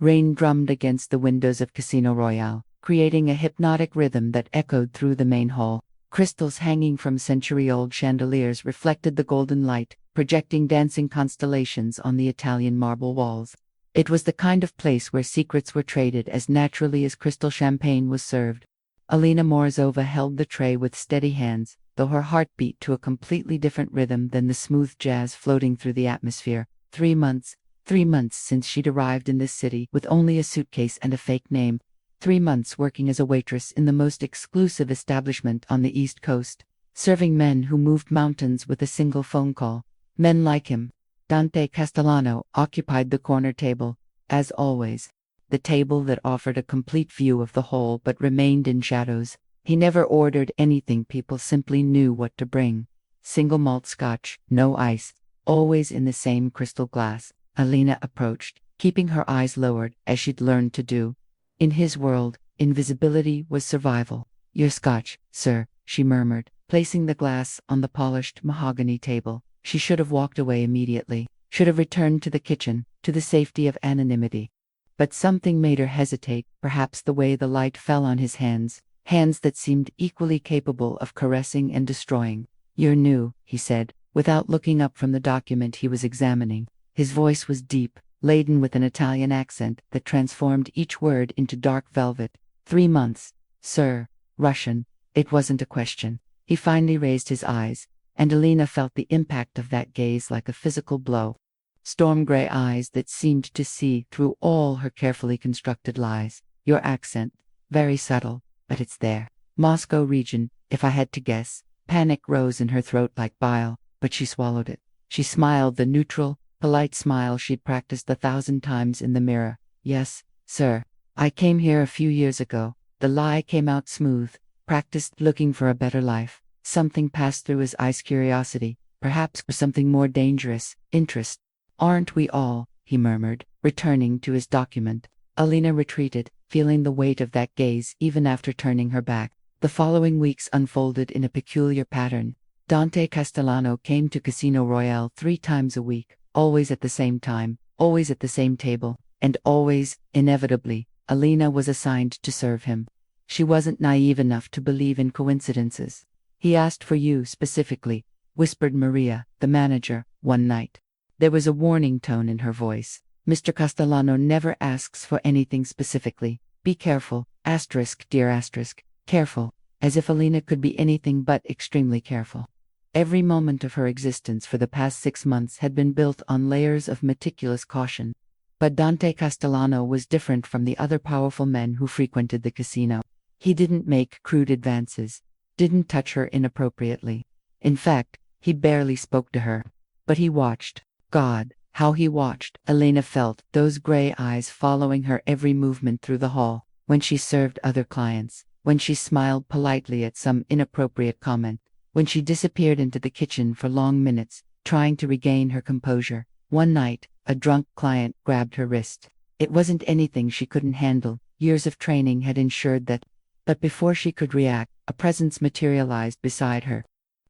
Rain drummed against the windows of Casino Royale, creating a hypnotic rhythm that echoed through the main hall. Crystals hanging from century-old chandeliers reflected the golden light, projecting dancing constellations on the Italian marble walls. It was the kind of place where secrets were traded as naturally as crystal champagne was served. Alina Morozova held the tray with steady hands, though her heart beat to a completely different rhythm than the smooth jazz floating through the atmosphere. 3 months since she'd arrived in this city with only a suitcase and a fake name. 3 months working as a waitress in the most exclusive establishment on the East Coast, serving men who moved mountains with a single phone call. Men like him. Dante Castellano occupied the corner table, as always, the table that offered a complete view of the hall but remained in shadows. He never ordered anything, people simply knew what to bring. Single malt scotch, no ice, always in the same crystal glass. Alina approached, keeping her eyes lowered, as she'd learned to do. In his world, invisibility was survival. "Your scotch, sir," she murmured, placing the glass on the polished mahogany table. She should have walked away immediately, should have returned to the kitchen, to the safety of anonymity. But something made her hesitate, perhaps the way the light fell on his hands that seemed equally capable of caressing and destroying. "You're new," he said, without looking up from the document he was examining. His voice was deep, laden with an Italian accent that transformed each word into dark velvet. 3 months, sir. Russian. It wasn't a question. He finally raised his eyes, and Alina felt the impact of that gaze like a physical blow. Storm gray eyes that seemed to see through all her carefully constructed lies. "Your accent. Very subtle, but it's there. Moscow region, if I had to guess." Panic rose in her throat like bile, but she swallowed it. She smiled, the neutral, polite smile she'd practiced 1,000 times in the mirror. "Yes, sir. I came here a few years ago." The lie came out smooth. "Practiced looking for a better life." Something passed through his eyes, curiosity, perhaps for something more dangerous, interest. "Aren't we all?" he murmured, returning to his document. Alina retreated, feeling the weight of that gaze even after turning her back. The following weeks unfolded in a peculiar pattern. Dante Castellano came to Casino Royale 3 times a week, always at the same time, always at the same table, and always, inevitably, Alina was assigned to serve him. She wasn't naive enough to believe in coincidences. "He asked for you specifically," whispered Maria, the manager, one night. There was a warning tone in her voice. "Mr. Castellano never asks for anything specifically. Be careful, dear asterisk, careful," as if Alina could be anything but extremely careful. Every moment of her existence for the past 6 months had been built on layers of meticulous caution. But Dante Castellano was different from the other powerful men who frequented the casino. He didn't make crude advances, didn't touch her inappropriately. In fact, he barely spoke to her. But he watched. God, how he watched! Alina felt those gray eyes following her every movement through the hall, when she served other clients, when she smiled politely at some inappropriate comment, when she disappeared into the kitchen for long minutes, trying to regain her composure. One night, a drunk client grabbed her wrist. It wasn't anything she couldn't handle. Years of training had ensured that. But before she could react, a presence materialized beside her.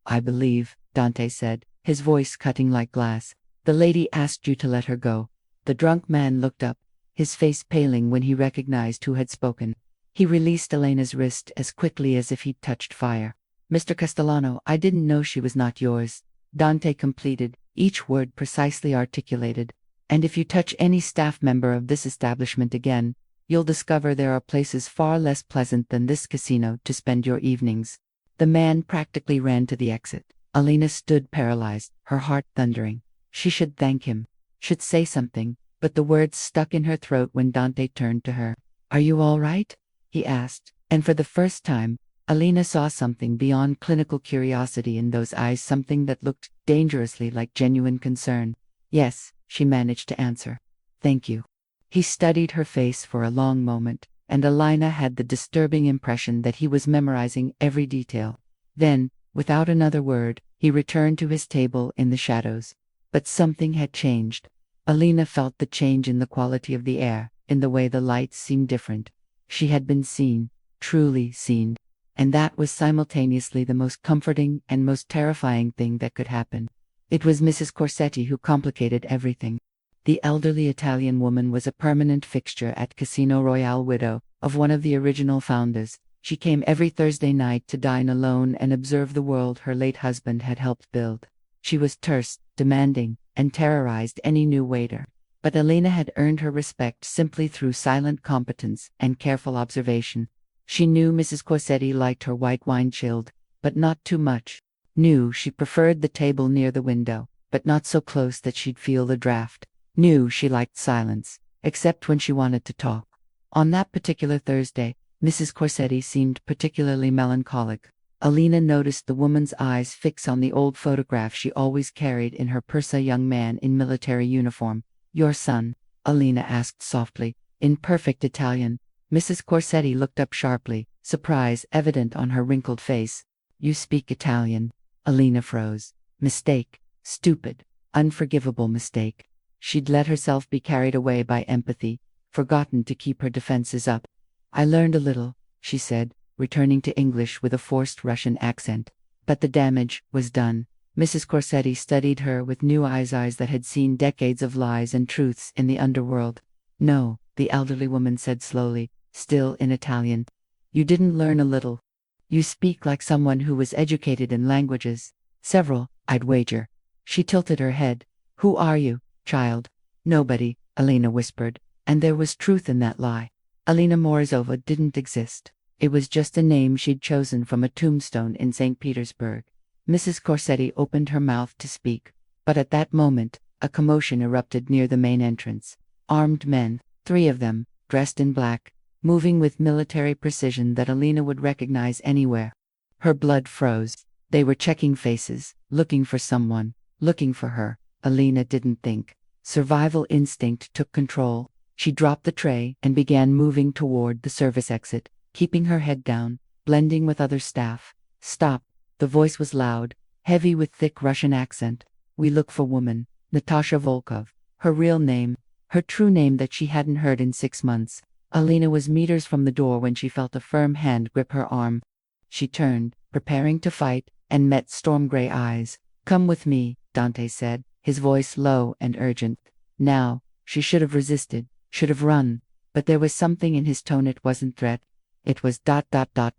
"I believe," Dante said, his voice cutting like glass, "the lady asked you to let her go." The drunk man looked up, his face paling when he recognized who had spoken. He released Alina's wrist as quickly as if he'd touched fire. "Mr. Castellano, I didn't know she was not yours," Dante completed, each word precisely articulated. "And if you touch any staff member of this establishment again, you'll discover there are places far less pleasant than this casino to spend your evenings." The man practically ran to the exit. Alina stood paralyzed, her heart thundering. She should thank him, should say something, but the words stuck in her throat when Dante turned to her. "Are you all right?" he asked, and for the first time, Alina saw something beyond clinical curiosity in those eyes, something that looked dangerously like genuine concern. "Yes," she managed to answer. "Thank you." He studied her face for a long moment, and Alina had the disturbing impression that he was memorizing every detail. Then, without another word, he returned to his table in the shadows. But something had changed. Alina felt the change in the quality of the air, in the way the lights seemed different. She had been seen, truly seen. And that was simultaneously the most comforting and most terrifying thing that could happen. It was Mrs. Corsetti who complicated everything. The elderly Italian woman was a permanent fixture at Casino Royale, widow of one of the original founders. She came every Thursday night to dine alone and observe the world her late husband had helped build. She was terse, demanding, and terrorized any new waiter. But Alina had earned her respect simply through silent competence and careful observation. She knew Mrs. Corsetti liked her white wine chilled, but not too much. Knew she preferred the table near the window, but not so close that she'd feel the draft. Knew she liked silence, except when she wanted to talk. On that particular Thursday, Mrs. Corsetti seemed particularly melancholic. Alina noticed the woman's eyes fix on the old photograph she always carried in her purse. A young man in military uniform. "Your son?" Alina asked softly, in perfect Italian. Mrs. Corsetti looked up sharply, surprise evident on her wrinkled face. "You speak Italian?" Alina froze. Mistake. Stupid. Unforgivable mistake. She'd let herself be carried away by empathy, forgotten to keep her defenses up. "I learned a little," she said, returning to English with a forced Russian accent. But the damage was done. Mrs. Corsetti studied her with new eyes that had seen decades of lies and truths in the underworld. "No," the elderly woman said slowly, still in Italian. "You didn't learn a little. You speak like someone who was educated in languages. Several, I'd wager." She tilted her head. "Who are you, child?" "Nobody," Alina whispered, and there was truth in that lie. Alina Morozova didn't exist. It was just a name she'd chosen from a tombstone in St. Petersburg. Mrs. Corsetti opened her mouth to speak, but at that moment, a commotion erupted near the main entrance. Armed men, 3 of them, dressed in black, moving with military precision that Alina would recognize anywhere. Her blood froze. They were checking faces, looking for someone, looking for her. Alina didn't think. Survival instinct took control. She dropped the tray and began moving toward the service exit, keeping her head down, blending with other staff. "Stop." The voice was loud, heavy with thick Russian accent. "We look for woman, Natasha Volkov." Her real name, her true name that she hadn't heard in 6 months. Alina was meters from the door when she felt a firm hand grip her arm. She turned, preparing to fight, and met storm-gray eyes. "Come with me," Dante said, his voice low and urgent. Now, she should have resisted, should have run, but there was something in his tone. It wasn't threat. It was ...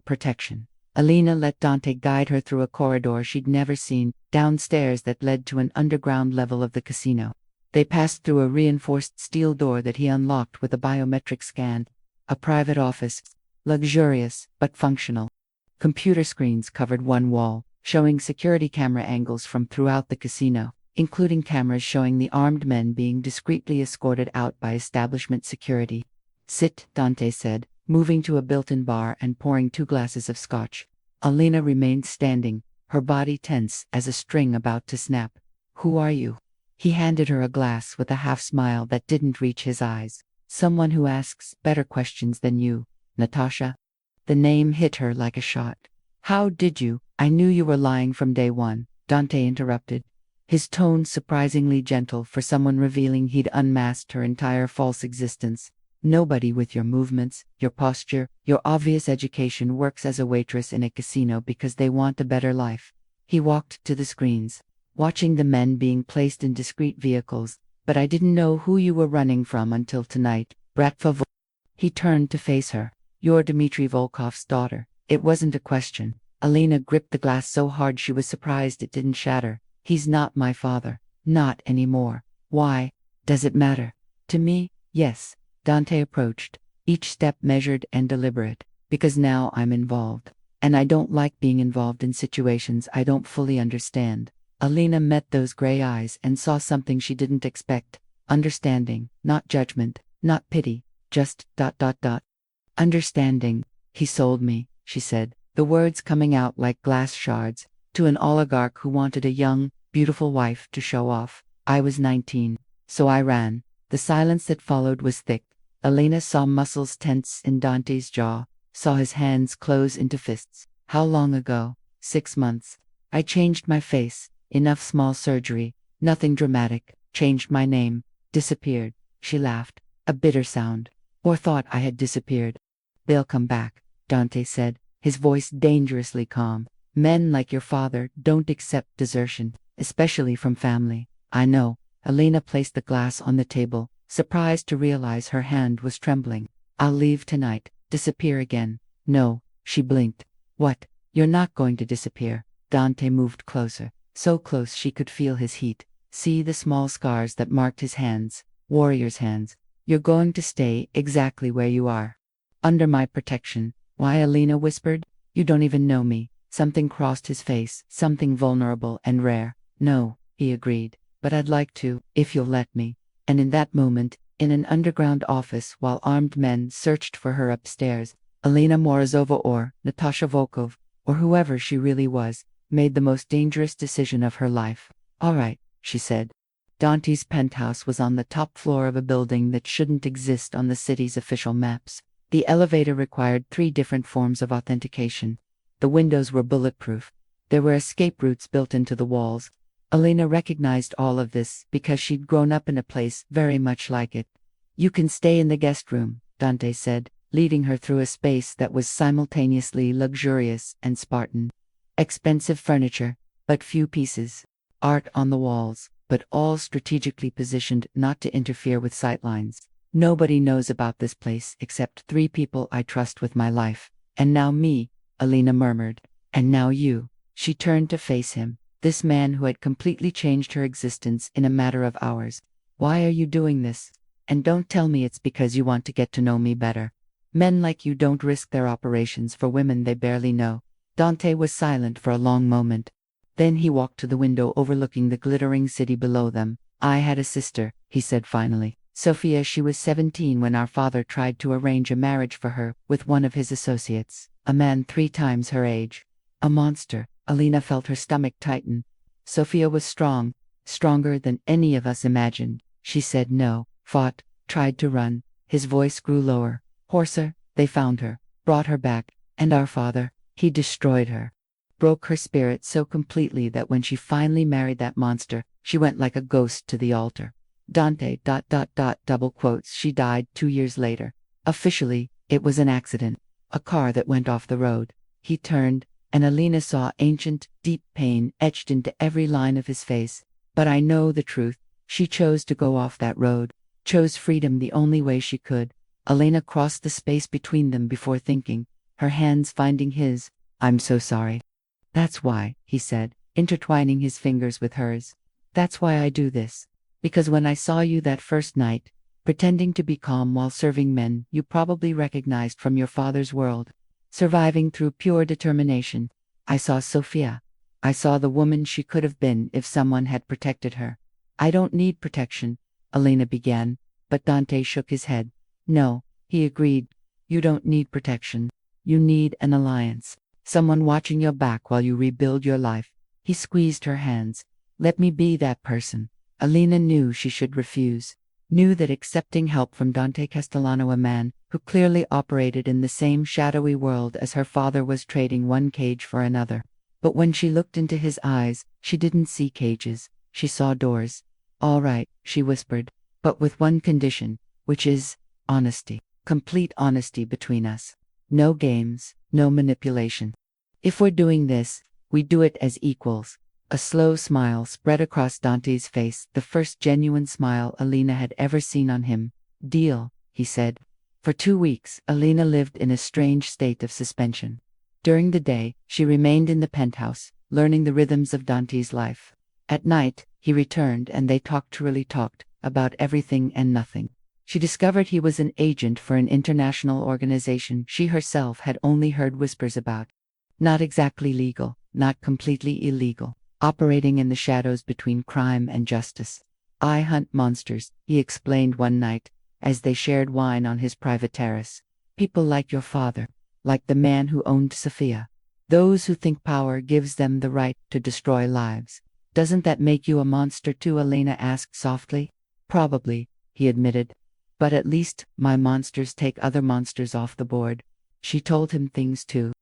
protection. Alina let Dante guide her through a corridor she'd never seen, downstairs that led to an underground level of the casino. They passed through a reinforced steel door that he unlocked with a biometric scan. A private office, luxurious but functional. Computer screens covered one wall, showing security camera angles from throughout the casino, including cameras showing the armed men being discreetly escorted out by establishment security. "Sit," Dante said, moving to a built-in bar and pouring 2 glasses of scotch. Alina remained standing, her body tense as a string about to snap. "Who are you?" He handed her a glass with a half-smile that didn't reach his eyes. "Someone who asks better questions than you, Natasha." The name hit her like a shot. "How did you?" "I knew you were lying from day one," Dante interrupted, his tone surprisingly gentle for someone revealing he'd unmasked her entire false existence. "Nobody with your movements, your posture, your obvious education works as a waitress in a casino because they want a better life." He walked to the screens, watching the men being placed in discreet vehicles. "But I didn't know who you were running from until tonight, Bratva." He turned to face her. "You're Dmitry Volkov's daughter." It wasn't a question. Alina gripped the glass so hard she was surprised it didn't shatter. "He's not my father. Not anymore." "Why? Does it matter?" "To me, yes." Dante approached, each step measured and deliberate. "Because now I'm involved. And I don't like being involved in situations I don't fully understand." Alina met those gray eyes and saw something she didn't expect. Understanding, not judgment, not pity, just ... "Understanding. He sold me," she said, the words coming out like glass shards, "to an oligarch who wanted a young, beautiful wife to show off. I was 19. So I ran." The silence that followed was thick. Alina saw muscles tense in Dante's jaw, saw his hands close into fists. "How long ago?" 6 months. "I changed my face. Enough small surgery. Nothing dramatic. Changed my name. Disappeared." She laughed, a bitter sound. "Or thought I had disappeared." "They'll come back," Dante said, his voice dangerously calm. "Men like your father don't accept desertion, especially from family." "I know." Elena placed the glass on the table, surprised to realize her hand was trembling. I'll leave tonight. Disappear again. No, she blinked. What? You're not going to disappear. Dante moved closer, so close she could feel his heat. See the small scars that marked his hands. Warrior's hands. You're going to stay exactly where you are. Under my protection. Why? Elena whispered. You don't even know me. Something crossed his face, something vulnerable and rare. No, he agreed. But I'd like to, if you'll let me. And in that moment, in an underground office while armed men searched for her upstairs, Elena Morozova or Natasha Volkov, or whoever she really was, made the most dangerous decision of her life. All right, she said. Dante's penthouse was on the top floor of a building that shouldn't exist on the city's official maps. The elevator required 3 different forms of authentication. The windows were bulletproof. There were escape routes built into the walls. Elena recognized all of this because she'd grown up in a place very much like it. You can stay in the guest room, Dante said, leading her through a space that was simultaneously luxurious and Spartan. Expensive furniture, but few pieces. Art on the walls, but all strategically positioned not to interfere with sightlines. Nobody knows about this place except 3 people I trust with my life. And now me, Elena murmured. And now you. She turned to face him, this man who had completely changed her existence in a matter of hours. Why are you doing this? And don't tell me it's because you want to get to know me better. Men like you don't risk their operations for women they barely know. Dante was silent for a long moment. Then he walked to the window overlooking the glittering city below them. I had a sister, he said finally. Sophia. She was 17 when our father tried to arrange a marriage for her with one of his associates, a man 3 times her age. A monster. Elena felt her stomach tighten. Sophia was strong, stronger than any of us imagined. She said no, fought, tried to run. His voice grew lower. Hoarser. They found her, brought her back, and our father, he destroyed her. Broke her spirit so completely that when she finally married that monster, she went like a ghost to the altar. Dante. Double quotes. She died 2 years later. Officially, it was an accident. A car that went off the road. He turned, and Elena saw ancient, deep pain etched into every line of his face. But I know the truth. She chose to go off that road. Chose freedom the only way she could. Elena crossed the space between them before thinking, her hands finding his. I'm so sorry. That's why, he said, intertwining his fingers with hers. That's why I do this. Because when I saw you that first night, pretending to be calm while serving men you probably recognized from your father's world, surviving through pure determination, I saw Sophia. I saw the woman she could have been if someone had protected her. I don't need protection, Elena began, but Dante shook his head. No, he agreed. You don't need protection. You need an alliance. Someone watching your back while you rebuild your life. He squeezed her hands. Let me be that person. Elena knew she should refuse. Knew that accepting help from Dante Castellano, a man who clearly operated in the same shadowy world as her father, was trading one cage for another. But when she looked into his eyes, she didn't see cages. She saw doors. All right, she whispered, but with one condition, which is honesty. Complete honesty between us. No games, no manipulation. If we're doing this, we do it as equals. A slow smile spread across Dante's face, the first genuine smile Elena had ever seen on him. Deal, he said. For 2 weeks, Elena lived in a strange state of suspension. During the day, she remained in the penthouse, learning the rhythms of Dante's life. At night, he returned and they truly talked, about everything and nothing. She discovered he was an agent for an international organization she herself had only heard whispers about. Not exactly legal, not completely illegal, operating in the shadows between crime and justice. I hunt monsters, he explained one night, as they shared wine on his private terrace. People like your father, like the man who owned Sophia. Those who think power gives them the right to destroy lives. Doesn't that make you a monster too? Elena asked softly. Probably, he admitted. But at least my monsters take other monsters off the board. She told him things too.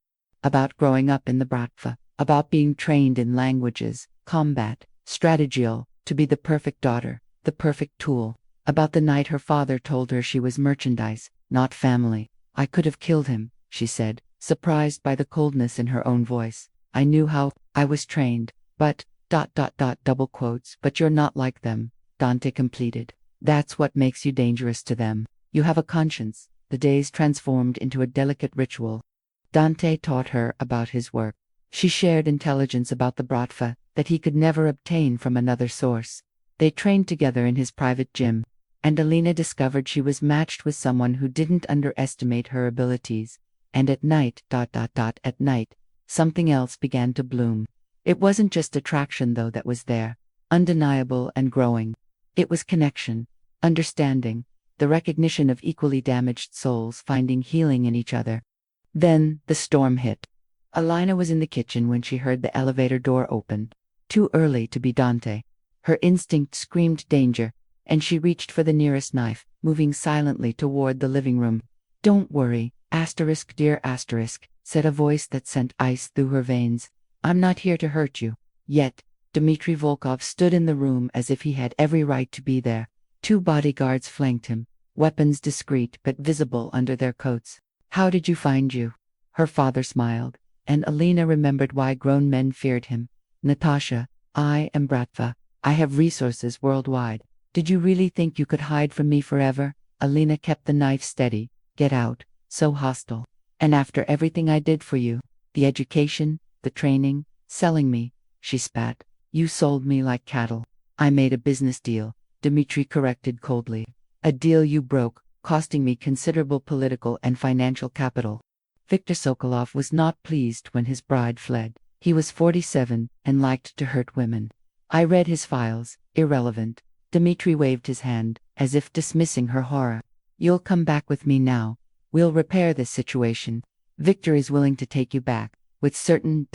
About growing up in the Bratva, about being trained in languages, combat, strategial, to be the perfect daughter, the perfect tool. About the night her father told her she was merchandise, not family. I could have killed him, she said, surprised by the coldness in her own voice. I knew how. I was trained, but, double quotes, but you're not like them. Dante completed. That's what makes you dangerous to them. You have a conscience. The days transformed into a delicate ritual. Dante taught her about his work. She shared intelligence about the Bratva that he could never obtain from another source. They trained together in his private gym, and Alina discovered she was matched with someone who didn't underestimate her abilities. And at night, at night, something else began to bloom. It wasn't just attraction, though, that was there, undeniable and growing. It was connection, understanding, the recognition of equally damaged souls finding healing in each other. Then, the storm hit. Alina was in the kitchen when she heard the elevator door open. Too early to be Dante. Her instinct screamed danger, and she reached for the nearest knife, moving silently toward the living room. "Don't worry, dear asterisk," said a voice that sent ice through her veins. "I'm not here to hurt you." Yet, Dmitry Volkov stood in the room as if he had every right to be there. 2 bodyguards flanked him, weapons discreet but visible under their coats. "How did you find you?" Her father smiled, and Alina remembered why grown men feared him. "Natasha, I am Bratva. I have resources worldwide. Did you really think you could hide from me forever?" Alina kept the knife steady. "Get out." So hostile. "And after everything I did for you, the education, the training, selling me," she spat. "You sold me like cattle." "I made a business deal," Dmitry corrected coldly. "A deal you broke, costing me considerable political and financial capital." Viktor Sokolov was not pleased when his bride fled. He was 47 and liked to hurt women. "I read his files, irrelevant." Dmitry waved his hand, as if dismissing her horror. "You'll come back with me now. We'll repair this situation. Victor is willing to take you back, with certain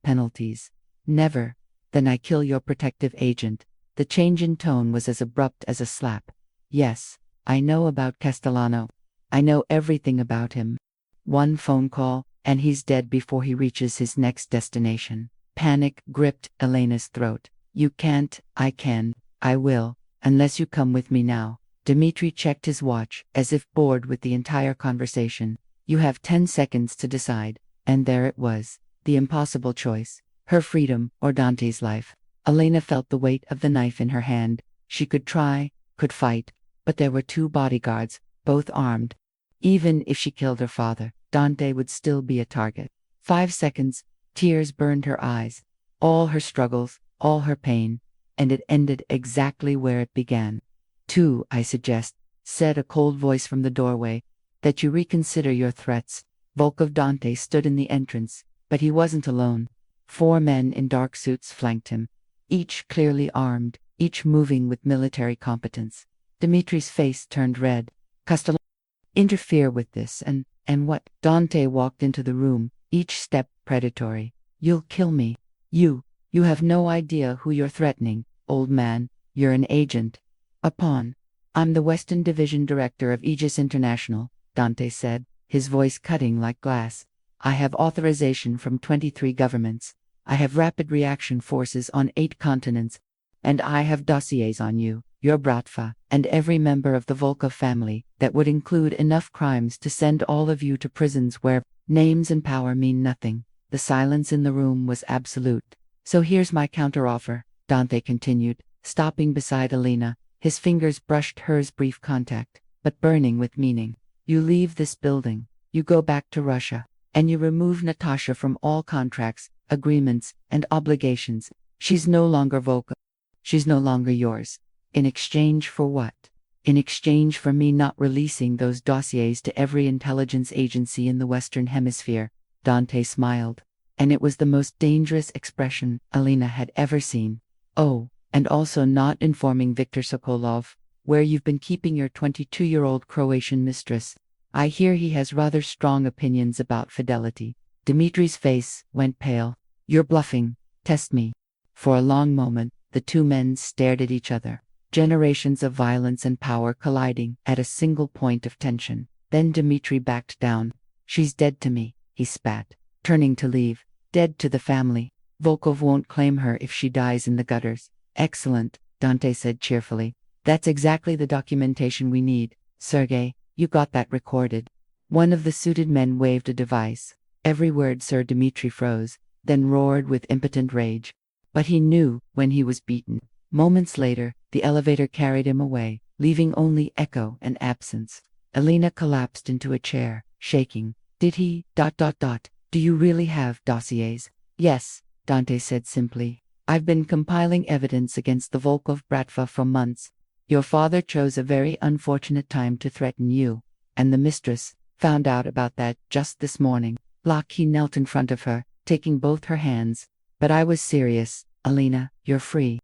penalties." "Never." "Then I kill your protective agent." The change in tone was as abrupt as a slap. "Yes, I know about Castellano. I know everything about him. One phone call, and he's dead before he reaches his next destination." Panic gripped Elena's throat. "You can't." "I can. I will, unless you come with me now." Dmitry checked his watch, as if bored with the entire conversation. "You have 10 seconds to decide." And there it was, the impossible choice. Her freedom, or Dante's life. Elena felt the weight of the knife in her hand. She could try, could fight, but there were 2 bodyguards, both armed. Even if she killed her father, Dante would still be a target. 5 seconds, tears burned her eyes. All her struggles, all her pain, and it ended exactly where it began. "2, I suggest," said a cold voice from the doorway, "that you reconsider your threats." Volkov Dante stood in the entrance, but he wasn't alone. 4 men in dark suits flanked him, each clearly armed, each moving with military competence. Dmitry's face turned red. "Castellano, interfere with this, and what?" Dante walked into the room, each step predatory. "You'll kill me. You have no idea who you're threatening, old man. You're an agent. A pawn." "I'm the Western Division Director of Aegis International," Dante said, his voice cutting like glass. "I have authorization from 23 governments. I have rapid reaction forces on 8 continents. And I have dossiers on you, your Bratva, and every member of the Volkov family that would include enough crimes to send all of you to prisons where names and power mean nothing." The silence in the room was absolute. "So here's my counteroffer," Dante continued, stopping beside Elena. His fingers brushed hers, brief contact, but burning with meaning. "You leave this building, you go back to Russia, and you remove Natasha from all contracts, agreements, and obligations. She's no longer Volkov. She's no longer yours. In exchange for what?" "In exchange for me not releasing those dossiers to every intelligence agency in the Western Hemisphere." Dante smiled, and it was the most dangerous expression Alina had ever seen. "Oh, and also not informing Viktor Sokolov where you've been keeping your 22-year-old Croatian mistress. I hear he has rather strong opinions about fidelity." Dmitry's face went pale. "You're bluffing. Test me." For a long moment, the 2 men stared at each other. Generations of violence and power colliding at a single point of tension. Then Dmitry backed down. "She's dead to me," he spat, turning to leave. "Dead to the family. Volkov won't claim her if she dies in the gutters." "Excellent," Dante said cheerfully. "That's exactly the documentation we need. Sergei, you got that recorded." One of the suited men waved a device. Every word Sir Dmitry froze, then roared with impotent rage. But he knew when he was beaten. Moments later, the elevator carried him away, leaving only echo and absence. Elena collapsed into a chair, shaking. Did he, Do you really have dossiers? Yes, Dante said simply. I've been compiling evidence against the Volkov Bratva for months. Your father chose a very unfortunate time to threaten you, and the mistress found out about that just this morning. He knelt in front of her, taking both her hands. But I was serious, Elena, you're free.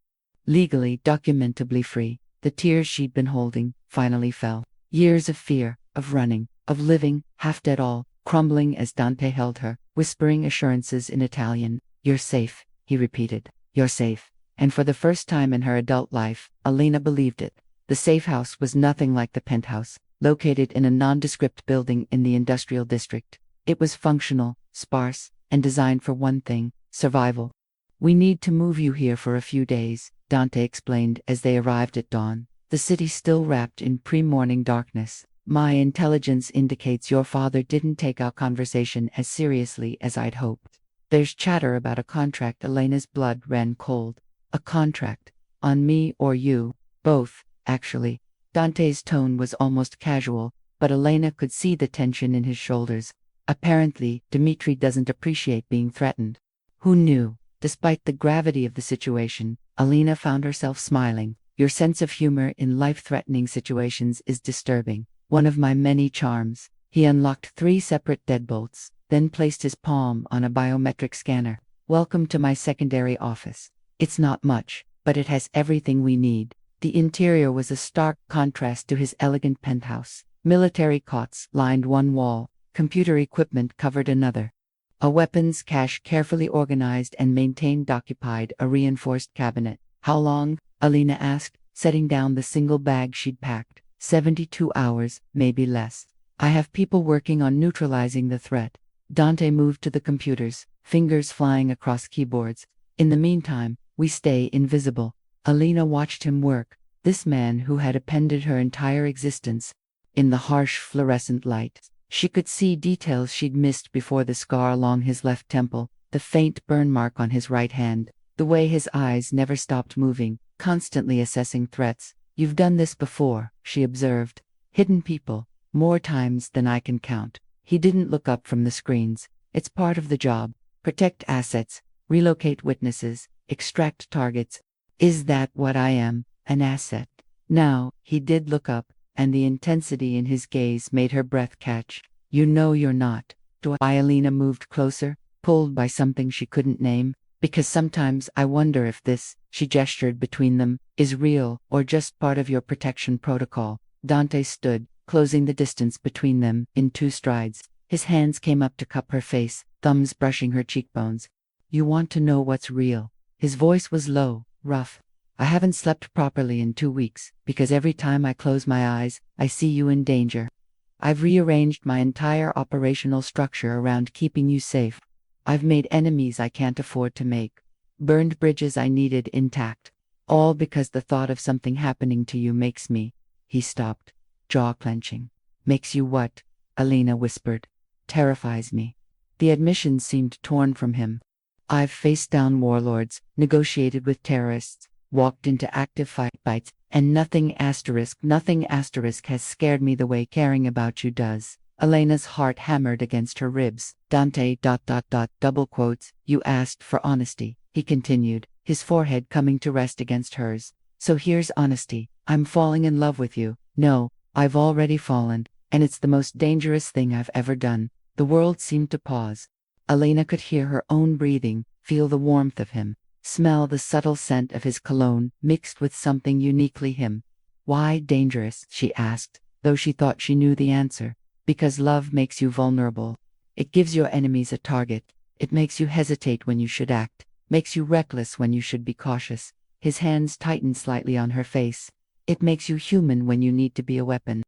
Legally, documentably free. The tears she'd been holding finally fell. Years of fear, of running, of living, half dead all, crumbling as Dante held her, whispering assurances in Italian. You're safe, he repeated. You're safe. And for the first time in her adult life, Elena believed it. The safe house was nothing like the penthouse, located in a nondescript building in the industrial district. It was functional, sparse, and designed for one thing: survival. We need to move you here for a few days, Dante explained as they arrived at dawn, the city still wrapped in pre-morning darkness. My intelligence indicates your father didn't take our conversation as seriously as I'd hoped. There's chatter about a contract. Elena's blood ran cold. A contract? On me or you? Both, actually. Dante's tone was almost casual, but Elena could see the tension in his shoulders. Apparently, Dmitri doesn't appreciate being threatened. Who knew? Despite the gravity of the situation, Elena found herself smiling. Your sense of humor in life-threatening situations is disturbing. One of my many charms. He unlocked 3 separate deadbolts, then placed his palm on a biometric scanner. Welcome to my secondary office. It's not much, but it has everything we need. The interior was a stark contrast to his elegant penthouse. Military cots lined one wall, computer equipment covered another. A weapons cache carefully organized and maintained occupied a reinforced cabinet. How long? Elena asked, setting down the single bag she'd packed. 72 hours, maybe less. I have people working on neutralizing the threat. Dante moved to the computers, fingers flying across keyboards. In the meantime, we stay invisible. Elena watched him work, this man who had appended her entire existence. In the harsh fluorescent light, she could see details she'd missed before: the scar along his left temple, the faint burn mark on his right hand, the way his eyes never stopped moving, constantly assessing threats. You've done this before, she observed. Hidden people, more times than I can count. He didn't look up from the screens. It's part of the job. Protect assets, relocate witnesses, extract targets. Is that what I am, an asset? Now, he did look up, and the intensity in his gaze made her breath catch. You know you're not. Do I? Elena moved closer, pulled by something she couldn't name. Because sometimes I wonder if this, she gestured between them, is real or just part of your protection protocol. Dante stood, closing the distance between them in 2 strides. His hands came up to cup her face, thumbs brushing her cheekbones. You want to know what's real? His voice was low, rough. I haven't slept properly in 2 weeks, because every time I close my eyes, I see you in danger. I've rearranged my entire operational structure around keeping you safe. I've made enemies I can't afford to make. Burned bridges I needed intact. All because the thought of something happening to you makes me. He stopped, jaw clenching. Makes you what? Elena whispered. Terrifies me. The admission seemed torn from him. I've faced down warlords, negotiated with terrorists, walked into active fights, and nothing asterisk has scared me the way caring about you does. Elena's heart hammered against her ribs. Dante ... double quotes. You asked for honesty, he continued, his forehead coming to rest against hers. So here's honesty. I'm falling in love with you. No, I've already fallen, and it's the most dangerous thing I've ever done. The world seemed to pause. Elena could hear her own breathing, feel the warmth of him, smell the subtle scent of his cologne mixed with something uniquely him. Why dangerous? She asked, though she thought she knew the answer. Because love makes you vulnerable. It gives your enemies a target. It makes you hesitate when you should act, makes you reckless when you should be cautious. His hands tightened slightly on her face. It makes you human when you need to be a weapon.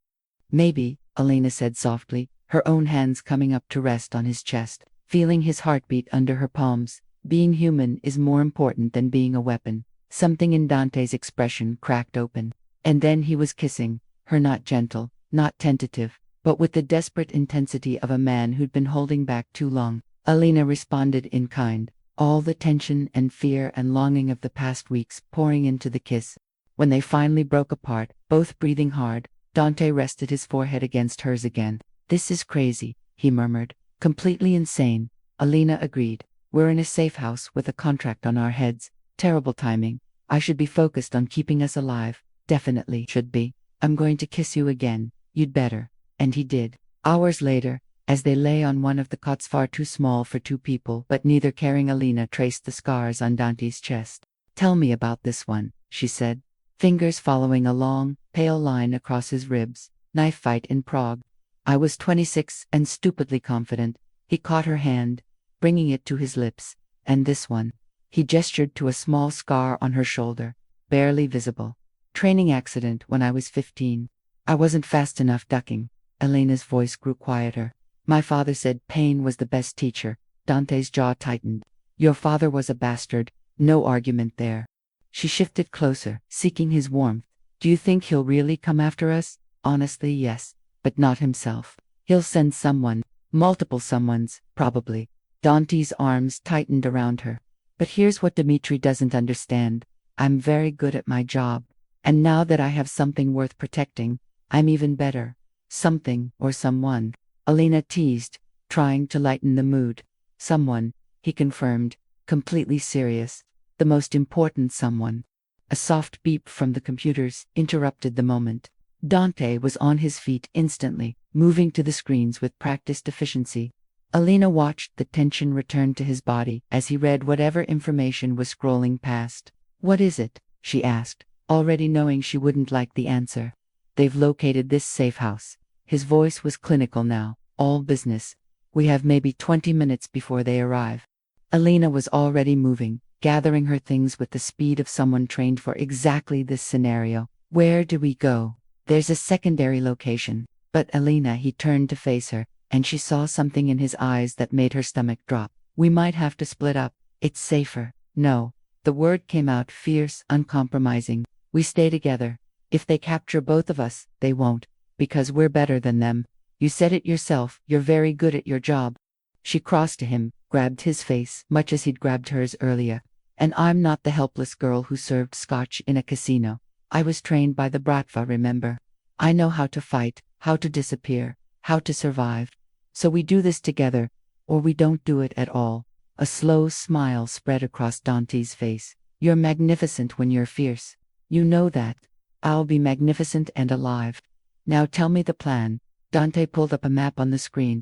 Maybe, Elena said softly, her own hands coming up to rest on his chest, feeling his heartbeat under her palms. Being human is more important than being a weapon. Something in Dante's expression cracked open. And then he was kissing her, not gentle, not tentative, but with the desperate intensity of a man who'd been holding back too long. Elena responded in kind. all the tension and fear and longing of the past weeks pouring into the kiss. When they finally broke apart, both breathing hard, Dante rested his forehead against hers again. "This is crazy," he murmured. "Completely insane." Alina agreed. "We're in a safe house with a contract on our heads. Terrible timing. I should be focused on keeping us alive. Definitely should be. I'm going to kiss you again. You'd better." And he did. Hours later, as they lay on one of the cots far too small for two people but neither caring, Alina traced the scars on Dante's chest. "Tell me about this one," she said, fingers following a long, pale line across his ribs. "Knife fight in Prague. I was 26 and stupidly confident." He caught her hand, bringing it to his lips. "And this one?" He gestured to a small scar on her shoulder, barely visible. "Training accident when I was 15. I wasn't fast enough ducking." Elena's voice grew quieter. "My father said pain was the best teacher." Dante's jaw tightened. "Your father was a bastard. No argument there." She shifted closer, seeking his warmth. "Do you think he'll really come after us?" "Honestly, yes. But not himself. He'll send someone. Multiple someones, probably." Dante's arms tightened around her. "But here's what Dmitri doesn't understand. I'm very good at my job. And now that I have something worth protecting, I'm even better. Something or someone." Alina teased, trying to lighten the mood. "Someone," he confirmed, completely serious. "The most important someone." A soft beep from the computers interrupted the moment. Dante was on his feet instantly, moving to the screens with practiced efficiency. Alina watched the tension return to his body as he read whatever information was scrolling past. "What is it?" she asked, already knowing she wouldn't like the answer. "They've located this safe house." His voice was clinical now, all business. "We have maybe 20 minutes before they arrive." Alina was already moving, gathering her things with the speed of someone trained for exactly this scenario. "Where do we go?" "There's a secondary location." "But Alina," he turned to face her, and she saw something in his eyes that made her stomach drop. "We might have to split up. It's safer." "No." The word came out fierce, uncompromising. "We stay together. If they capture both of us, they won't. Because we're better than them. You said it yourself, you're very good at your job." She crossed to him, grabbed his face, much as he'd grabbed hers earlier. "And I'm not the helpless girl who served scotch in a casino. I was trained by the Bratva, remember? I know how to fight, how to disappear, how to survive. So we do this together, or we don't do it at all." A slow smile spread across Dante's face. "You're magnificent when you're fierce. You know that. I'll be magnificent and alive. Now tell me the plan." Dante pulled up a map on the screen.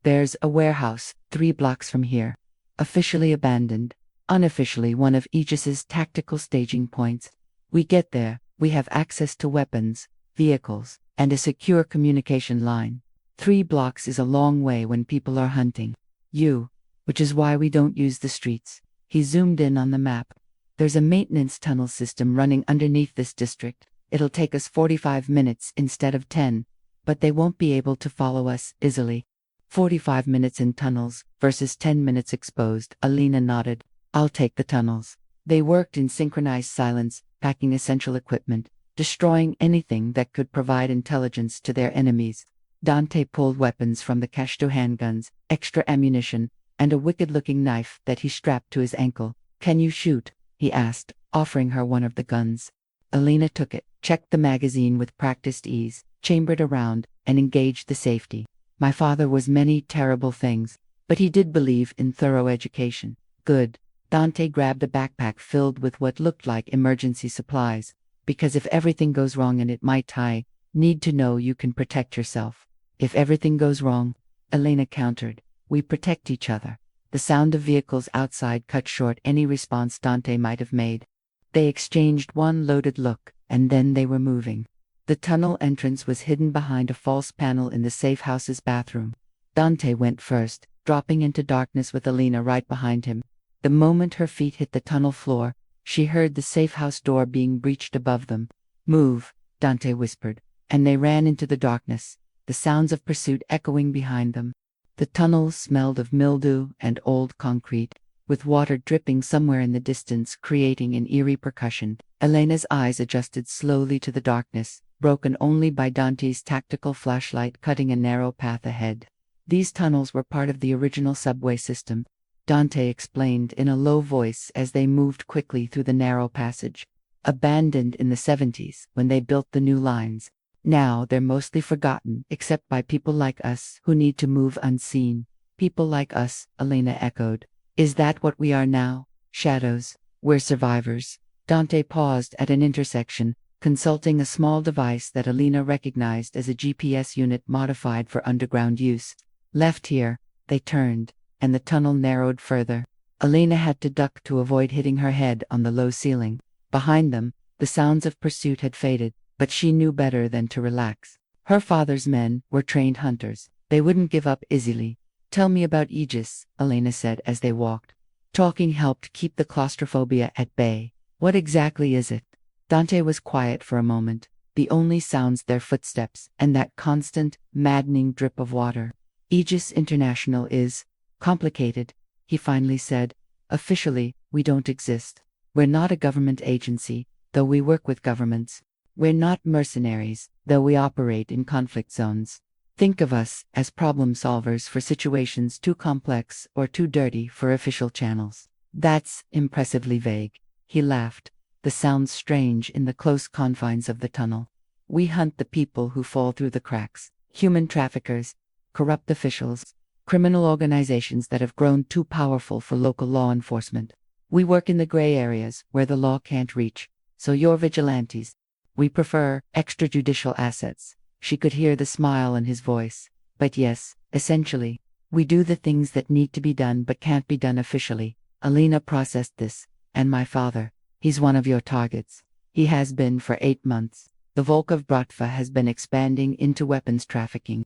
"There's a warehouse 3 blocks from here. Officially abandoned. Unofficially one of Aegis's tactical staging points. We get there, we have access to weapons, vehicles, and a secure communication line. 3 blocks is a long way when people are hunting you, which is why we don't use the streets." He zoomed in on the map. "There's a maintenance tunnel system running underneath this district. It'll take us 45 minutes instead of 10, but they won't be able to follow us easily." 45 minutes in tunnels versus 10 minutes exposed. Alina nodded. "I'll take the tunnels." They worked in synchronized silence, packing essential equipment, destroying anything that could provide intelligence to their enemies. Dante pulled weapons from the cache, 2 handguns, extra ammunition, and a wicked-looking knife that he strapped to his ankle. "Can you shoot?" he asked, offering her one of the guns. Alina took it, checked the magazine with practiced ease, chambered around, and engaged the safety. "My father was many terrible things, but he did believe in thorough education." "Good." Dante grabbed a backpack filled with what looked like emergency supplies. "Because if everything goes wrong, and it might, I need to know you can protect yourself." "If everything goes wrong," Elena countered, "we protect each other." The sound of vehicles outside cut short any response Dante might have made. They exchanged one loaded look, and then they were moving. The tunnel entrance was hidden behind a false panel in the safe house's bathroom. Dante went first, dropping into darkness with Alina right behind him. The moment her feet hit the tunnel floor, she heard the safe house door being breached above them. "Move," Dante whispered, and they ran into the darkness, the sounds of pursuit echoing behind them. The tunnel smelled of mildew and old concrete, with water dripping somewhere in the distance, creating an eerie percussion. Elena's eyes adjusted slowly to the darkness, broken only by Dante's tactical flashlight cutting a narrow path ahead. These tunnels were part of the original subway system. Dante explained in a low voice as they moved quickly through the narrow passage. Abandoned in the 70s when they built the new lines. Now they're mostly forgotten except by people like us who need to move unseen. People like us, Elena echoed. Is that what we are now? Shadows. We're survivors. Dante paused at an intersection, consulting a small device that Elena recognized as a GPS unit modified for underground use. Left here, they turned, and the tunnel narrowed further. Elena had to duck to avoid hitting her head on the low ceiling. Behind them, the sounds of pursuit had faded, but she knew better than to relax. Her father's men were trained hunters. They wouldn't give up easily. Tell me about Aegis, Elena said as they walked. Talking helped keep the claustrophobia at bay. What exactly is it? Dante was quiet for a moment. The only sounds their footsteps and that constant, maddening drip of water. Aegis International is complicated, he finally said. Officially, we don't exist. We're not a government agency, though we work with governments. We're not mercenaries, though we operate in conflict zones. Think of us as problem solvers for situations too complex or too dirty for official channels. That's impressively vague. He laughed. The sounds strange in the close confines of the tunnel. We hunt the people who fall through the cracks. Human traffickers, corrupt officials, criminal organizations that have grown too powerful for local law enforcement. We work in the gray areas where the law can't reach. So you're vigilantes. We prefer extrajudicial assets. She could hear the smile in his voice. But yes, essentially, we do the things that need to be done but can't be done officially. Elena processed this. And my father. He's one of your targets. He has been for 8 months. The Volkov Bratva has been expanding into weapons trafficking.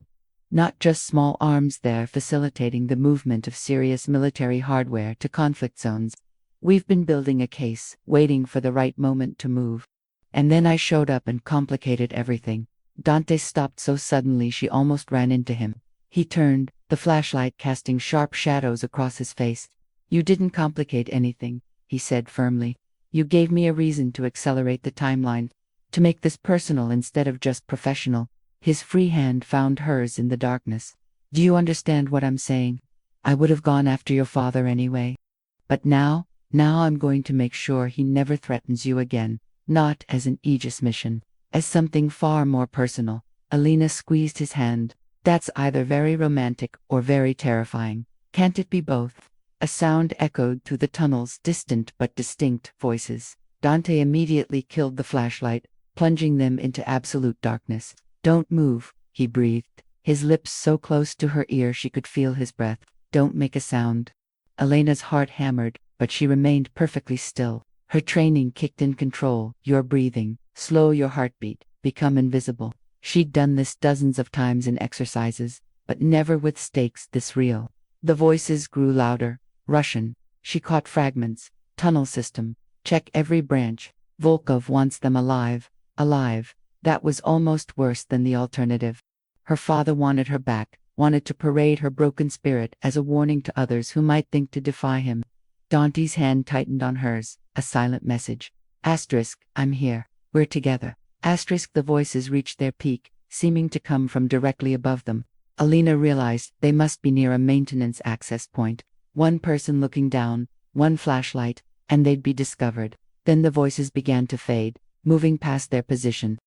Not just small arms, they're facilitating the movement of serious military hardware to conflict zones. We've been building a case, waiting for the right moment to move. And then I showed up and complicated everything. Dante stopped so suddenly she almost ran into him. He turned, the flashlight casting sharp shadows across his face. You didn't complicate anything, he said firmly. You gave me a reason to accelerate the timeline, to make this personal instead of just professional. His free hand found hers in the darkness. Do you understand what I'm saying? I would have gone after your father anyway. But now I'm going to make sure he never threatens you again. Not as an Aegis mission, as something far more personal. Elena squeezed his hand. That's either very romantic or very terrifying. Can't it be both? A sound echoed through the tunnel's distant but distinct voices. Dante immediately killed the flashlight, plunging them into absolute darkness. Don't move, he breathed, his lips so close to her ear she could feel his breath. Don't make a sound. Elena's heart hammered, but she remained perfectly still. Her training kicked in. Control your breathing, slow your heartbeat, become invisible. She'd done this dozens of times in exercises, but never with stakes this real. The voices grew louder. Russian. She caught fragments. Tunnel system. Check every branch. Volkov wants them alive. Alive. That was almost worse than the alternative. Her father wanted her back, wanted to parade her broken spirit as a warning to others who might think to defy him. Dante's hand tightened on hers, a silent message. Asterisk, I'm here. We're together. Asterisk, the voices reached their peak, seeming to come from directly above them. Elena realized they must be near a maintenance access point. One person looking down, one flashlight, and they'd be discovered. Then the voices began to fade, moving past their position.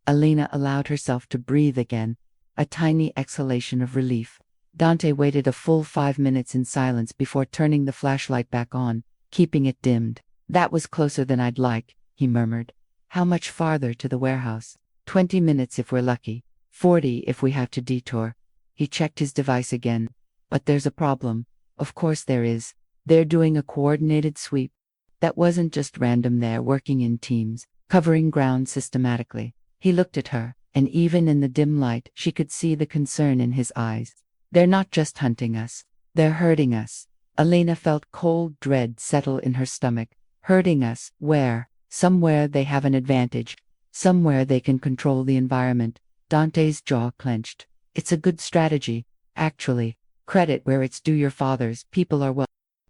Elena allowed herself to breathe again, a tiny exhalation of relief. Dante waited a full 5 minutes in silence before turning the flashlight back on, keeping it dimmed. That was closer than I'd like, he murmured. How much farther to the warehouse? 20 minutes if we're lucky. 40 if we have to detour. He checked his device again. But there's a problem. Of course there is. They're doing a coordinated sweep. That wasn't just random, they're working in teams, covering ground systematically. He looked at her, and even in the dim light she could see the concern in his eyes. They're not just hunting us. They're hurting us. Elena felt cold dread settle in her stomach. Hurting us, where? Somewhere they have an advantage. Somewhere they can control the environment. Dante's jaw clenched. It's a good strategy, actually. Credit where it's due. Your father's people are well.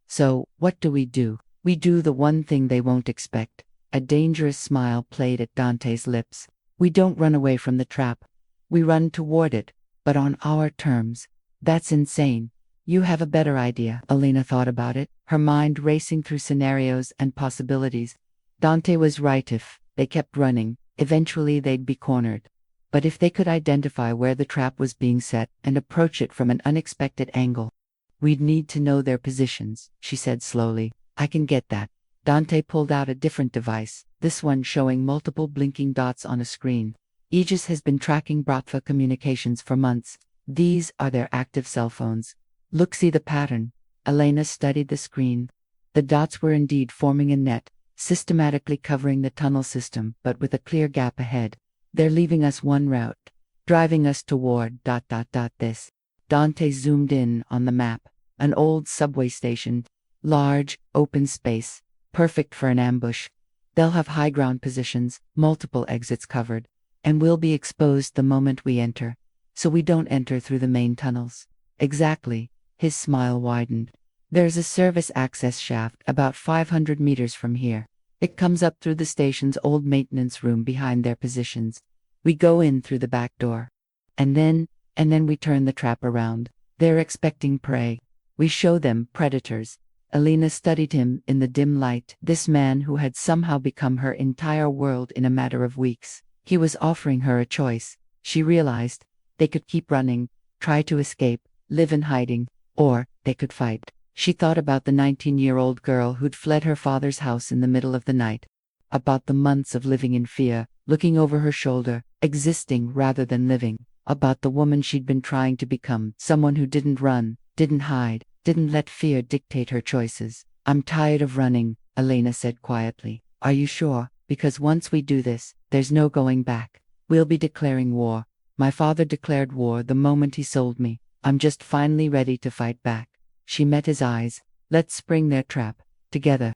So, what do? We do the one thing they won't expect. A dangerous smile played at Dante's lips. We don't run away from the trap. We run toward it, but on our terms. That's insane. You have a better idea. Elena thought about it, her mind racing through scenarios and possibilities. Dante was right. If they kept running, eventually they'd be cornered. But if they could identify where the trap was being set and approach it from an unexpected angle, we'd need to know their positions, she said slowly. I can get that. Dante pulled out a different device, this one showing multiple blinking dots on a screen. Aegis has been tracking Bratva communications for months. These are their active cell phones. Look, see the pattern. Elena studied the screen. The dots were indeed forming a net, systematically covering the tunnel system, but with a clear gap ahead. They're leaving us one route, driving us toward ... this. Dante zoomed in on the map. An old subway station. Large, open space. Perfect for an ambush. They'll have high ground positions, multiple exits covered, and we'll be exposed the moment we enter. So we don't enter through the main tunnels. Exactly. His smile widened. There's a service access shaft about 500 meters from here. It comes up through the station's old maintenance room behind their positions. We go in through the back door. And then we turn the trap around. They're expecting prey. We show them predators. Elena studied him in the dim light, this man who had somehow become her entire world in a matter of weeks. He was offering her a choice. She realized they could keep running, try to escape, live in hiding, or they could fight. She thought about the 19-year-old girl who'd fled her father's house in the middle of the night, about the months of living in fear, looking over her shoulder, existing rather than living, about the woman she'd been trying to become, someone who didn't run, didn't hide, didn't let fear dictate her choices. I'm tired of running, Elena said quietly. Are you sure? Because once we do this, there's no going back. We'll be declaring war. My father declared war the moment he sold me. I'm just finally ready to fight back. She met his eyes. Let's spring their trap. Together.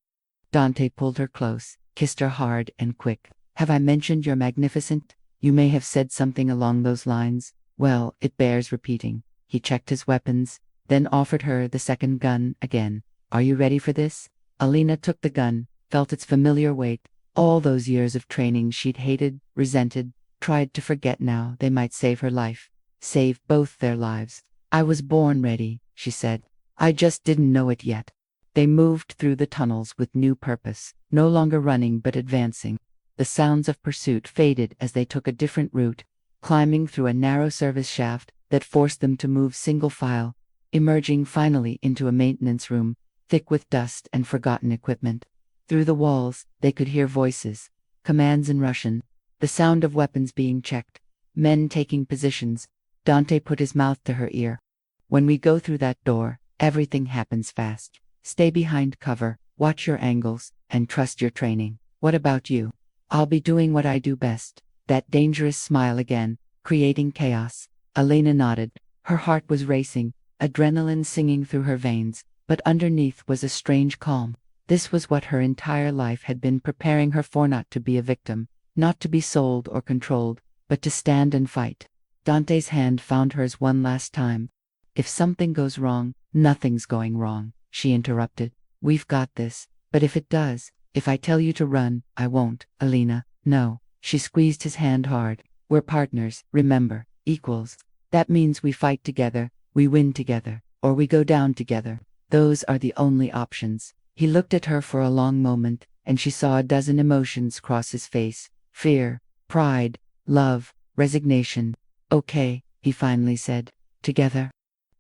Dante pulled her close, kissed her hard and quick. Have I mentioned you're magnificent? You may have said something along those lines. Well, it bears repeating. He checked his weapons, then offered her the second gun again. Are you ready for this? Elena took the gun, felt its familiar weight. All those years of training she'd hated, resented, tried to forget. Now they might save her life. Save both their lives. I was born ready, she said. I just didn't know it yet. They moved through the tunnels with new purpose, no longer running but advancing. The sounds of pursuit faded as they took a different route, climbing through a narrow service shaft that forced them to move single file, emerging finally into a maintenance room, thick with dust and forgotten equipment. Through the walls, they could hear voices, commands in Russian, the sound of weapons being checked, men taking positions. Dante put his mouth to her ear. When we go through that door, everything happens fast. Stay behind cover, watch your angles, and trust your training. What about you? I'll be doing what I do best. That dangerous smile again, creating chaos. Elena nodded. Her heart was racing, adrenaline singing through her veins, but underneath was a strange calm. This was what her entire life had been preparing her for, not to be a victim, not to be sold or controlled, but to stand and fight. Dante's hand found hers one last time. If something goes wrong, nothing's going wrong, she interrupted. We've got this. But if it does, if I tell you to run, I won't, Elena. No. She squeezed his hand hard. We're partners, remember, equals. That means we fight together, we win together, or we go down together. Those are the only options. He looked at her for a long moment, and she saw a dozen emotions cross his face. Fear, pride, love, resignation. Okay, he finally said. Together.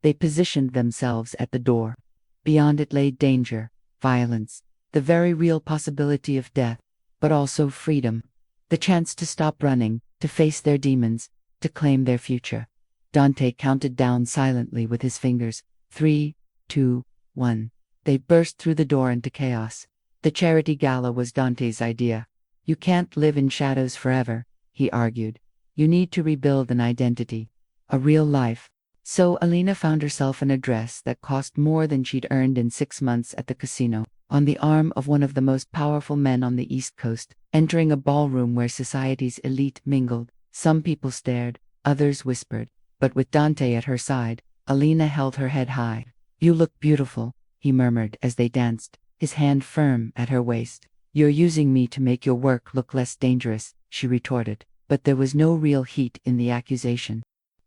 They positioned themselves at the door. Beyond it lay danger, violence, the very real possibility of death, but also freedom. The chance to stop running, to face their demons, to claim their future. Dante counted down silently with his fingers. 3, 2, 1. They burst through the door into chaos. The charity gala was Dante's idea. You can't live in shadows forever, he argued. You need to rebuild an identity, a real life. So Elena found herself an address that cost more than she'd earned in 6 months at the casino, on the arm of one of the most powerful men on the East Coast, entering a ballroom where society's elite mingled. Some people stared, others whispered, but with Dante at her side, Elena held her head high. You look beautiful, he murmured as they danced, his hand firm at her waist. You're using me to make your work look less dangerous, she retorted, but there was no real heat in the accusation.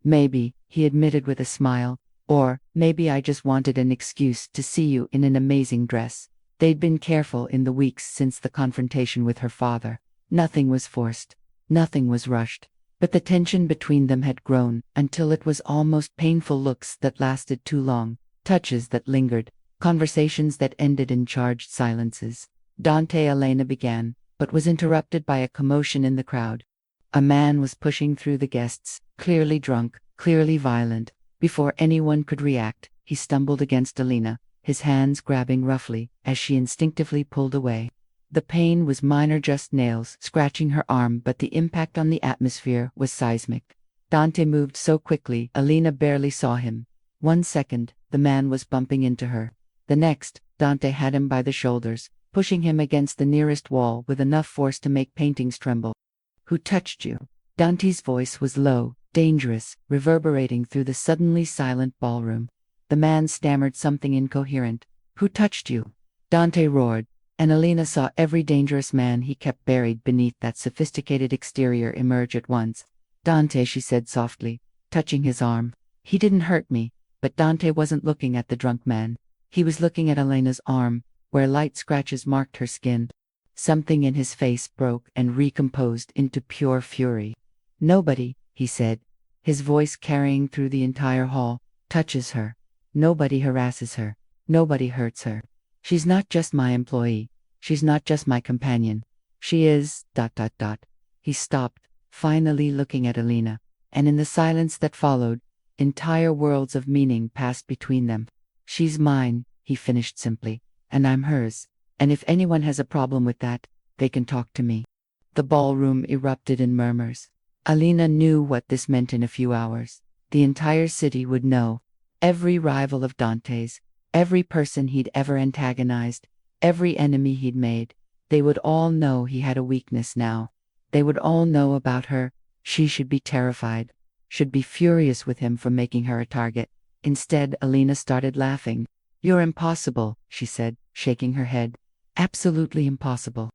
Maybe, he admitted with a smile, Or, maybe I just wanted an excuse to see you in an amazing dress. They'd been careful in the weeks since the confrontation with her father. Nothing was forced. Nothing was rushed. But the tension between them had grown until it was almost painful, looks that lasted too long, touches that lingered, conversations that ended in charged silences. Dante Elena began, but was interrupted by a commotion in the crowd. A man was pushing through the guests, clearly drunk, clearly violent. Before anyone could react, he stumbled against Elena, his hands grabbing roughly as she instinctively pulled away. The pain was minor, just nails scratching her arm, but the impact on the atmosphere was seismic. Dante moved so quickly, Elena barely saw him. 1 second, the man was bumping into her. The next, Dante had him by the shoulders, pushing him against the nearest wall with enough force to make paintings tremble. "Who touched you?" Dante's voice was low, dangerous, reverberating through the suddenly silent ballroom. The man stammered something incoherent. "Who touched you?" Dante roared, and Elena saw every dangerous man he kept buried beneath that sophisticated exterior emerge at once. "Dante," she said softly, touching his arm. "He didn't hurt me." But Dante wasn't looking at the drunk man. He was looking at Elena's arm, where light scratches marked her skin. Something in his face broke and recomposed into pure fury. "Nobody," he said, his voice carrying through the entire hall, "touches her. Nobody harasses her. Nobody hurts her. She's not just my employee. She's not just my companion. She is. .. He stopped, finally looking at Elena, and in the silence that followed, entire worlds of meaning passed between them. "She's mine," he finished simply, "and I'm hers. And if anyone has a problem with that, they can talk to me." The ballroom erupted in murmurs. Elena knew what this meant in a few hours. The entire city would know. Every rival of Dante's, every person he'd ever antagonized, every enemy he'd made, they would all know he had a weakness now. They would all know about her. She should be terrified, should be furious with him for making her a target. Instead, Elena started laughing. "You're impossible," she said, shaking her head. "Absolutely impossible."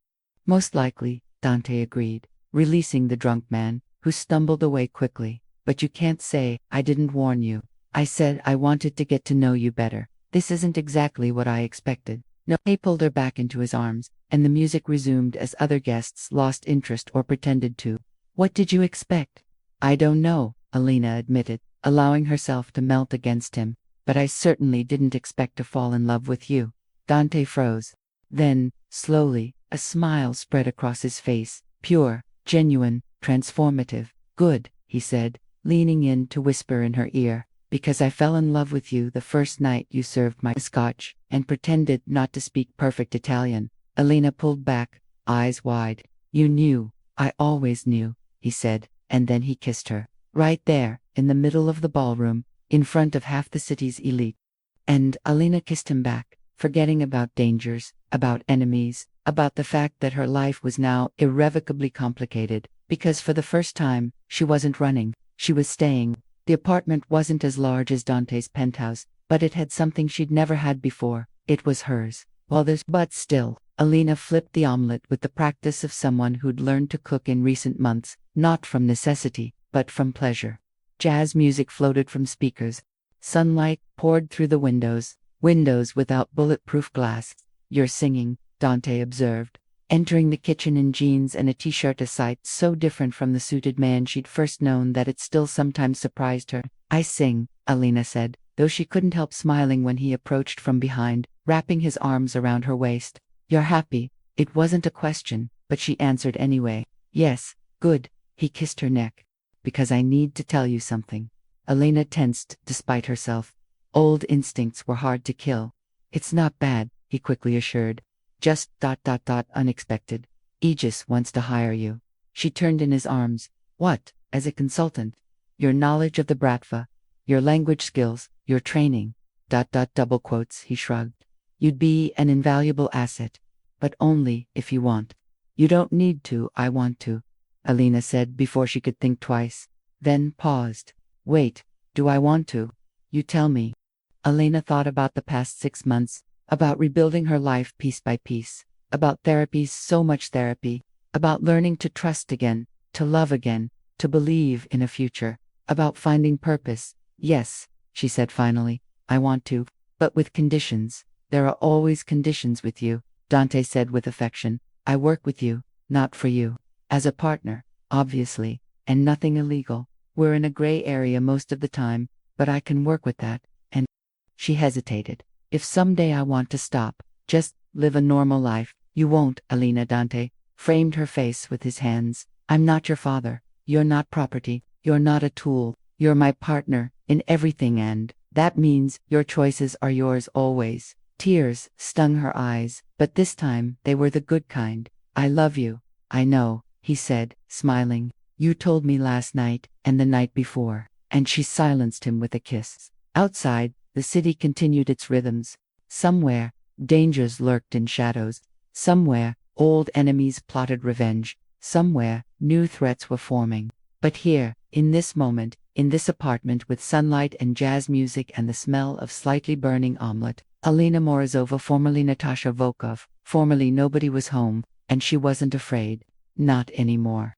"Most likely," Dante agreed, releasing the drunk man, who stumbled away quickly. "But you can't say, I didn't warn you. I said I wanted to get to know you better. This isn't exactly what I expected." No. He pulled her back into his arms, and the music resumed as other guests lost interest or pretended to. "What did you expect?" "I don't know," Elena admitted, allowing herself to melt against him. "But I certainly didn't expect to fall in love with you." Dante froze. Then, slowly, a smile spread across his face, pure, genuine, transformative. "Good," he said, leaning in to whisper in her ear, "because I fell in love with you the first night you served my scotch, and pretended not to speak perfect Italian." Elena pulled back, eyes wide. "You knew. I always knew," he said, and then he kissed her. Right there, in the middle of the ballroom, in front of half the city's elite. And Elena kissed him back, forgetting about dangers, about enemies, about the fact that her life was now irrevocably complicated, because for the first time, she wasn't running, she was staying. The apartment wasn't as large as Dante's penthouse, but it had something she'd never had before. It was hers. But still, Elena flipped the omelette with the practice of someone who'd learned to cook in recent months, not from necessity, but from pleasure. Jazz music floated from speakers. Sunlight poured through the windows without bulletproof glass. "You're singing," Dante observed, entering the kitchen in jeans and a t-shirt, a sight so different from the suited man she'd first known that it still sometimes surprised her. "I sing," Elena said, though she couldn't help smiling when he approached from behind, wrapping his arms around her waist. "You're happy?" It wasn't a question, but she answered anyway. "Yes." "Good." He kissed her neck. "Because I need to tell you something." Elena tensed despite herself. Old instincts were hard to kill. "It's not bad," he quickly assured. "Just ... unexpected. Aegis wants to hire you." She turned in his arms. "What, as a consultant?" "Your knowledge of the Bratva, your language skills, your training." ... double quotes, he shrugged. "You'd be an invaluable asset. But only if you want." "You don't need to, I want to," Elena said before she could think twice. Then paused. "Wait, do I want to? You tell me." Elena thought about the past 6 months, about rebuilding her life piece by piece, about therapy, so much therapy, about learning to trust again, to love again, to believe in a future, about finding purpose. Yes, she said finally. I want to, but with conditions. There are always conditions with you, Dante said with affection. I work with you, not for you. As a partner, obviously, and nothing illegal. We're in a gray area most of the time, but I can work with that. And she hesitated. If someday I want to stop, just live a normal life, you won't, Alina. Dante framed her face with his hands. I'm not your father. You're not property. You're not a tool. You're my partner in everything, and that means your choices are yours always. Tears stung her eyes, but this time they were the good kind. I love you. I know, he said, smiling. You told me last night, and the night before. And she silenced him with a kiss. Outside, the city continued its rhythms. Somewhere, dangers lurked in shadows. Somewhere, old enemies plotted revenge. Somewhere, new threats were forming. But here, in this moment, in this apartment with sunlight and jazz music and the smell of slightly burning omelette, Alina Morozova, formerly Natasha Volkov, formerly Nobody was home, and she wasn't afraid. Not anymore.